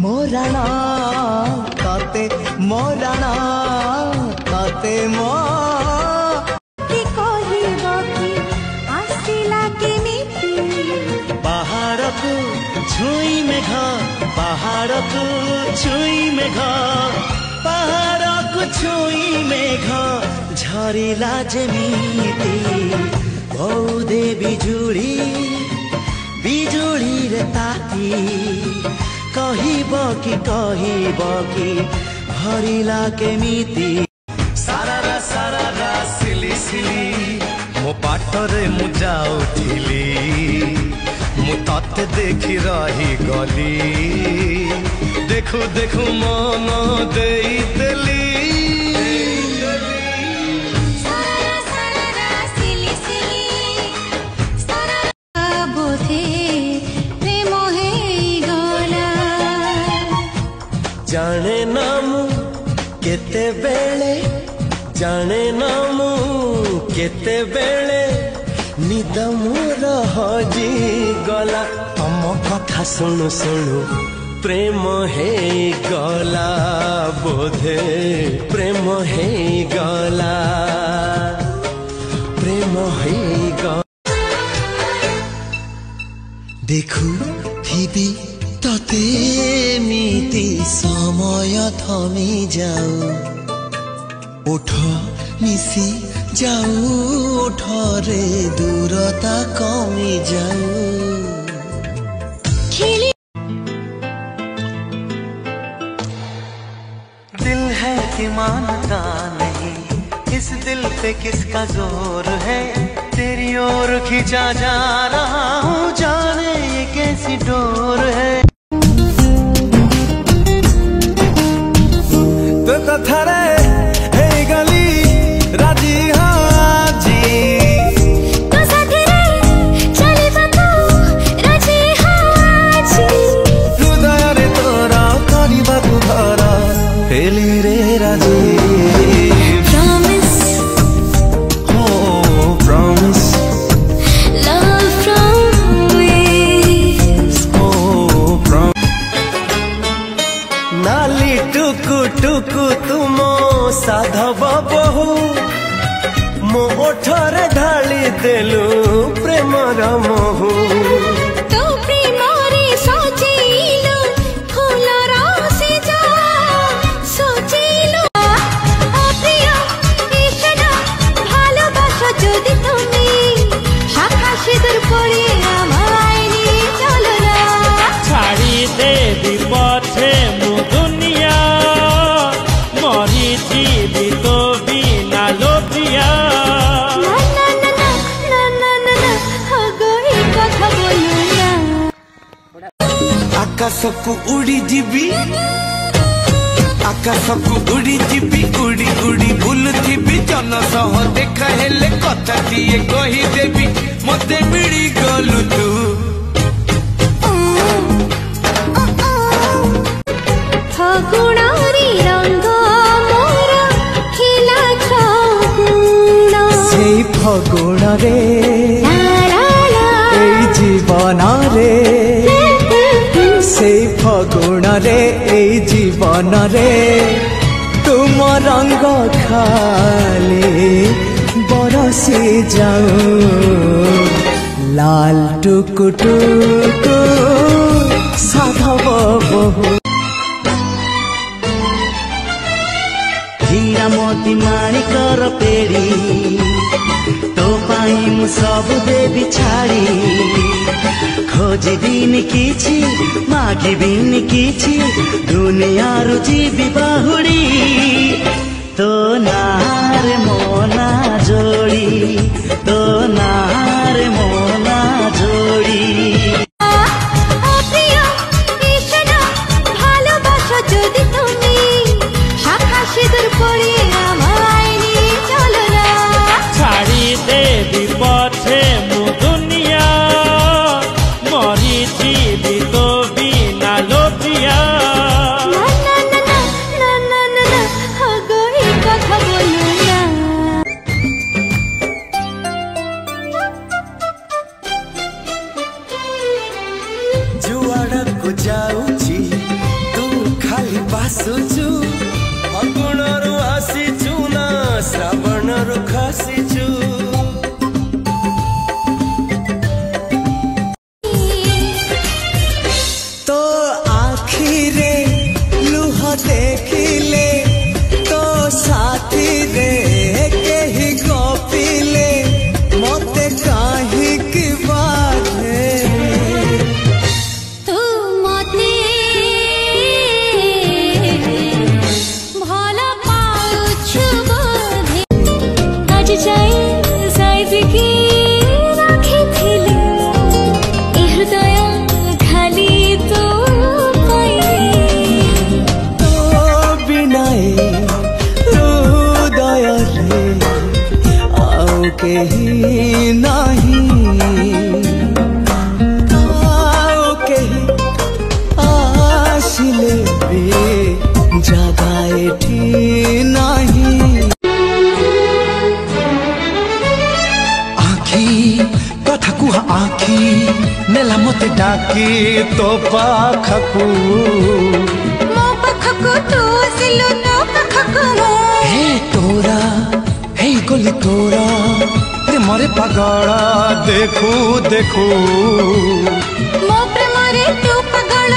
मोराणा ताते मोराणा ताते मो पहाड़ को छुई मेघ पहाड़ को छुई मेघ पहाड़ को छुई मेघ झरिला जेमिति बौदे बिजुली बिजुली रे ताती कहिब कि भरिला केमिति सारा सिली सिली मो पाटरे मु जाउथिली मु तते देखि रही गली देखु देखु मन देई देली जाने नामु केते बेले जाने नामु केते बेले निद मोर हजी गला तम कथा सुनु सुनु प्रेम हे गला बोधे प्रेम हे गला प्रेम हे गला देखु थीबी तते मिति समय थमी जाऊ उठ मिसी जाऊ उठरे दूरता कमी जाऊ दिल है कि मानता नहीं इस दिल पे किसका जोर है तेरी ओर खींचा जा रहा हूँ जाने ये कैसी डोर है तो कथरे हे गली राजी हाजी तो साथीरे चली बतू राजी हाजी हृदय रे तोरा करिबा तू धरा हेली रे राजी promise oh promise love promise oh promise नाली टुकु टुकु तुमो साधव बहु मो ओठरे ढाली देलु प्रेमर महु तो प्रेमरे सजेइलो फुलर सेजा सजेइलो अप्रिय एकना भालोबासो जदि तुमी शाखा सिঁদুর পড়ে আমায় নিয়ে চলো না ছাড়ি দেবি পথে মু দুনিয়া মরি জীবি তো বিনা লোভিয়া না না না না না না না না আগো এই কথা বলো না आकाशकु उड़ी जीबी आकाशकु उड़ी जीबी उड़ी उड़ी बुलुथिबी जन सह देखा हेले कथा दिए कही देबी मते मिली गलु तू ফাগুণারি রঙ্গ মোর খেলা ছগুণ সেই ফগুণ রে লা লা এই জীবন রে সেই ফগুণ রে এই জীবন রে তুম রঙ্গ খালি বরসি যাও লাল টুকু টুকু সাধব বহু हीरा मोती माणिकर पेड़ी तो पाई मु सब देवी छाड़ी खोजी दिन किछि मागी बिन किछि दुनिया रुचि बाहुड़ी तो नार मोना जोड़ी तो नार मोना जोड़ी অপ্রিয় একনা ভালোবাসো যদি তুমি শাখা সিঁদুর পড়ে আমায় নিয়ে চলো না ছাড়ি দেবি পথে মু দুনিয়া মরি জীবি তো বিনা লোভিয়া না না না না না না না না আগো এই কথা বলো না आसुचु फागुणरू आसीचु ना श्रावणरू खसीचु तो आखिरे लुह देखिले तो साथी रे कही गपिले मते काहे की बाधे तू मते भला पाउछु बोधे आज जाए साइज की राखी थिले ए हृदय खाली तो पाई तो बिनाए हृदय रे आओ केही नहीं आओ केही आसिले भी जगाए ठी नहीं आखी कथा कुह आखी नेला मते डाकी तो पाखकू मो पखको तू सिलो तो पखको मो हे तोरा हे गोली तोरा प्रेमरे पागला देखू देखू मो प्रेमरे तू पगल